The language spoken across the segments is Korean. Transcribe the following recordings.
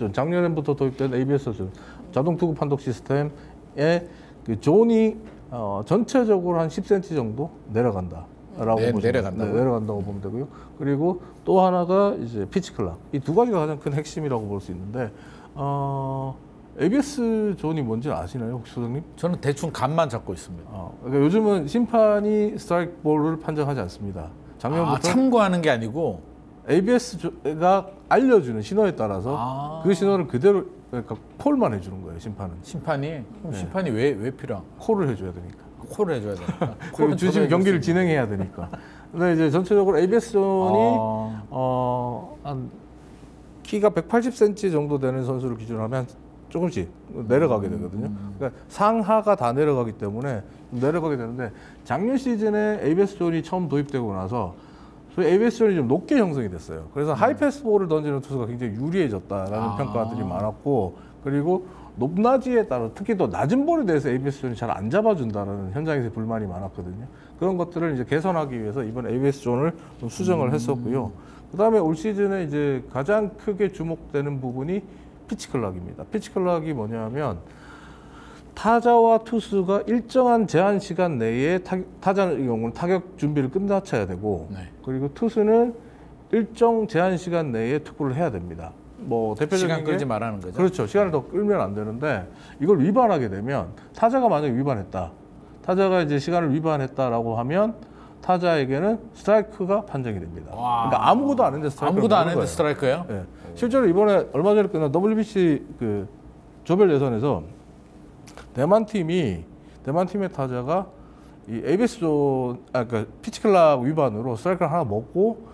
존, 작년부터 도입된 ABS 존, 자동 투구 판독 시스템의 그 존이 전체적으로 한 10cm 정도 내려간다라고 내려간다고 보면 되고요. 그리고 또 하나가 이제 피치 클락. 이 두 가지가 가장 큰 핵심이라고 볼 수 있는데 ABS 존이 뭔지 아시나요, 혹시 소장님? 저는 대충 감만 잡고 있습니다. 그러니까 요즘은 심판이 스트라이크 볼을 판정하지 않습니다. 작년부터 참고하는 게 아니고 ABS가 알려주는 신호에 따라서 그 신호를 그대로 그러니까 콜만 해주는 거예요, 심판은. 심판이? 그럼 심판이 왜 필요한? 콜을 해줘야 되니까. 콜을 해줘야 되니까. 그리고 주심 경기를 진행해야 되니까. 근데 이제 전체적으로 ABS 존이 한 키가 180cm 정도 되는 선수를 기준으로 하면 조금씩 내려가게 되거든요. 그러니까 상하가 다 내려가기 때문에 내려가게 되는데 작년 시즌에 ABS 존이 처음 도입되고 나서 소위 ABS 존이 좀 높게 형성이 됐어요. 그래서 하이패스 볼을 던지는 투수가 굉장히 유리해졌다라는 평가들이 많았고, 그리고 높낮이에 따라 특히 또 낮은 볼에 대해서 ABS 존이 잘 안 잡아준다는 현장에서 불만이 많았거든요. 그런 것들을 이제 개선하기 위해서 이번 ABS 존을 좀 수정을 했었고요. 그다음에 올 시즌에 이제 가장 크게 주목되는 부분이 피치 클락입니다. 피치 클락이 뭐냐면 타자와 투수가 일정한 제한 시간 내에 타자의 경우는 타격 준비를 끝마쳐야 되고, 그리고 투수는 일정 제한 시간 내에 투구를 해야 됩니다. 뭐 대표적인 시간 끌지 말라는 거죠. 그렇죠. 시간을 더 끌면 안 되는데 이걸 위반하게 되면 타자가 만약에 위반했다. 타자가 이제 시간을 위반했다라고 하면 타자에게는 스트라이크가 판정이 됩니다. 그러니까 아무것도 안 했는데 스트라이크. 아무것도 안 했는데 스트라이크예요? 네. 실제로 이번에 얼마 전에 끝난 WBC 그 조별 예선에서 대만 팀의 타자가 이 ABS 존, 그러니까 피치 클락 위반으로 스트라이크를 하나 먹고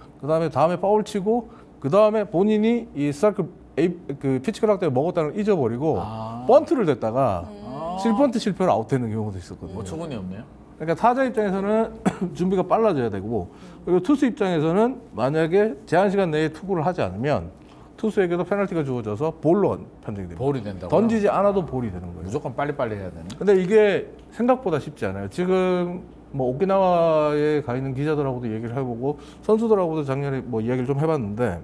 다음에 파울 치고 그 다음에 본인이 이 스트라이크 그 피치 클락 때문에 먹었다는 걸 잊어버리고 번트를 댔다가 7번트 실패로 아웃되는 경우도 있었거든요. 어처구니 없네요. 그러니까 타자 입장에서는 준비가 빨라져야 되고, 그리고 투수 입장에서는 만약에 제한 시간 내에 투구를 하지 않으면 투수에게도 페널티가 주어져서 볼로 판정이 됩니다. 볼이 된다고요? 던지지 않아도 볼이 되는 거예요. 무조건 빨리빨리 해야 되네. 근데 이게 생각보다 쉽지 않아요. 지금 뭐 오키나와에 가 있는 기자들하고도 얘기를 해보고 선수들하고도 작년에 뭐 이야기를 좀 해봤는데,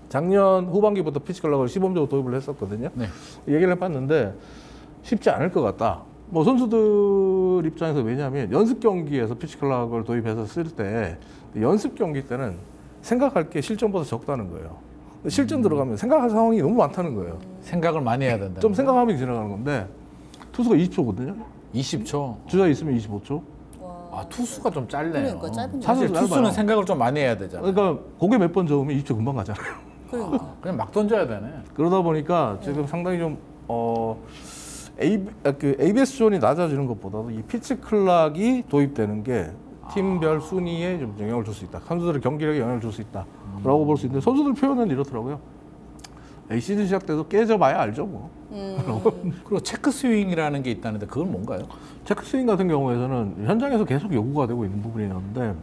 작년 후반기부터 피치 클락을 시범적으로 도입을 했었거든요. 네. 얘기를 해봤는데 쉽지 않을 것 같다. 뭐 선수들 입장에서, 왜냐하면 연습 경기에서 피치 클락을 도입해서 쓸 때 연습 경기 때는 생각할 게 실전보다 적다는 거예요. 실전 들어가면 생각할 상황이 너무 많다는 거예요. 생각을 많이 해야 된다. 좀 생각하면 지나가는 건데 투수가 20초거든요. 20초. 주자 있으면 25초. 투수가 좀 짧네요. 그러니까 짧은 사실 짧아요. 투수는 생각을 좀 많이 해야 되잖아요. 그러니까 고개 몇 번 저으면 20초 금방 가잖아요. 그러니까. 그냥 막 던져야 되네. 그러다 보니까 지금 상당히 좀 ABS 존이 낮아지는 것보다도 이 피치 클락이 도입되는 게 팀별 순위에 좀 영향을 줄 수 있다. 선수들의 경기력에 영향을 줄 수 있다라고 볼 수 있는데, 선수들 표현은 이렇더라고요. 시즌 시작 때도 깨져봐야 알죠, 뭐. 그리고 체크 스윙이라는 게 있다는데 그건 뭔가요? 체크 스윙 같은 경우에는 현장에서 계속 요구가 되고 있는 부분이 있는데,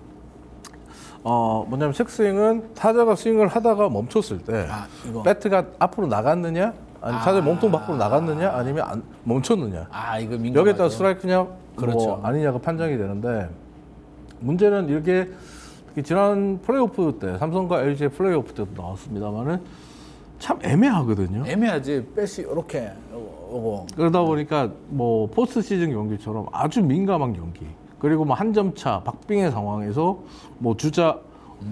뭐냐면 체크 스윙은 타자가 스윙을 하다가 멈췄을 때 배트가 앞으로 나갔느냐, 아니 타자 몸통 밖으로 나갔느냐, 아니면 멈췄느냐. 이거 민감하죠. 여기에 따라 스트라이크냐, 그렇죠. 뭐 아니냐가 판정이 되는데, 문제는 이렇게 지난 플레이오프 때 삼성과 LG의 플레이오프 때도 나왔습니다만은 참 애매하거든요. 애매하지. 배시 이렇게 오고. 그러다 보니까 뭐 포스트 시즌 경기처럼 아주 민감한 경기, 그리고 뭐 한 점 차 박빙의 상황에서 뭐 주자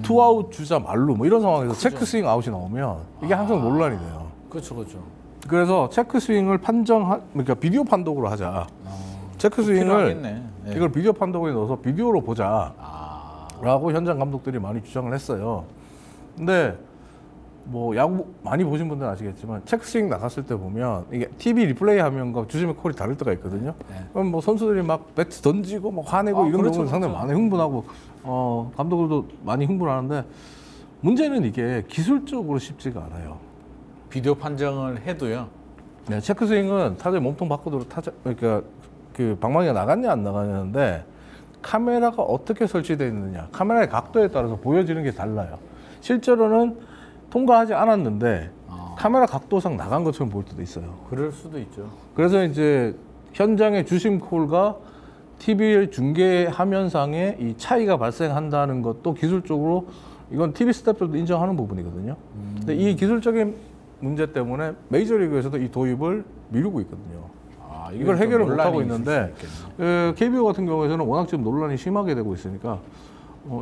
투아웃 주자 말루 뭐 이런 상황에서 체크 스윙 아웃이 나오면 이게 항상 논란이 돼요. 그렇죠, 그렇죠. 그래서 체크 스윙을 그러니까 비디오 판독으로 하자. 체크 스윙을 필요하겠네. 네. 이걸 비디오 판독에 넣어서 비디오로 보자 라고 현장 감독들이 많이 주장을 했어요. 근데 뭐 야구 많이 보신 분들은 아시겠지만 체크 스윙 나갔을 때 보면 이게 TV 리플레이 화면과 주심의 콜이 다를 때가 있거든요. 그럼 뭐 선수들이 막 배트 던지고 막 화내고 이런 그렇죠, 경우는 상당히 많이 흥분하고 감독들도 많이 흥분하는데, 문제는 이게 기술적으로 쉽지가 않아요. 비디오 판정을 해도요. 네, 체크 스윙은 타자의 몸통 밖으로 그러니까 그 방망이가 나갔냐 안 나가냐인데, 카메라가 어떻게 설치되어 있느냐, 카메라의 각도에 따라서 보여지는 게 달라요. 실제로는 통과하지 않았는데 카메라 각도상 나간 것처럼 보일 때도 있어요. 그럴 수도 있죠. 그래서 이제 현장의 주심 콜과 TV 중계 화면상에 이 차이가 발생한다는 것도 기술적으로 이건 TV 스태프들도 인정하는 부분이거든요. 근데 이 기술적인 문제 때문에 메이저리그에서도 이 도입을 미루고 있거든요. 아, 이걸 해결을 못 하고 논란이 있는데 있을 수 있겠네요. KBO 같은 경우에는 워낙 지금 논란이 심하게 되고 있으니까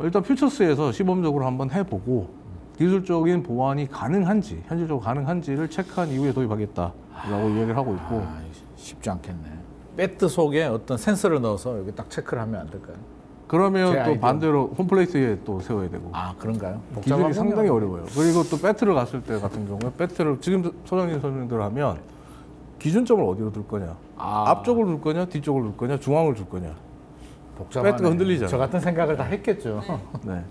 일단 퓨처스에서 시범적으로 한번 해보고 기술적인 보완이 가능한지 현실적으로 가능한지를 체크한 이후에 도입하겠다라고 이야기를 하고 있고 아, 쉽지 않겠네. 배트 속에 어떤 센서를 넣어서 여기 딱 체크를 하면 안 될까요? 제 그러면 또 아이디어. 반대로 홈플레이트에 또 세워야 되고 아, 그런가요? 기술이 복잡하군요. 상당히 어려워요. 그리고 또 배트를 갔을 때 같은 경우에 배트를 지금 소장님 설명대로 하면 기준점을 어디로 둘 거냐, 아. 앞쪽을 둘 거냐, 뒤쪽을 둘 거냐, 중앙을 둘 거냐. 복잡하네. 배트가 흔들리잖아요. 저 같은 생각을 다 했겠죠. 네.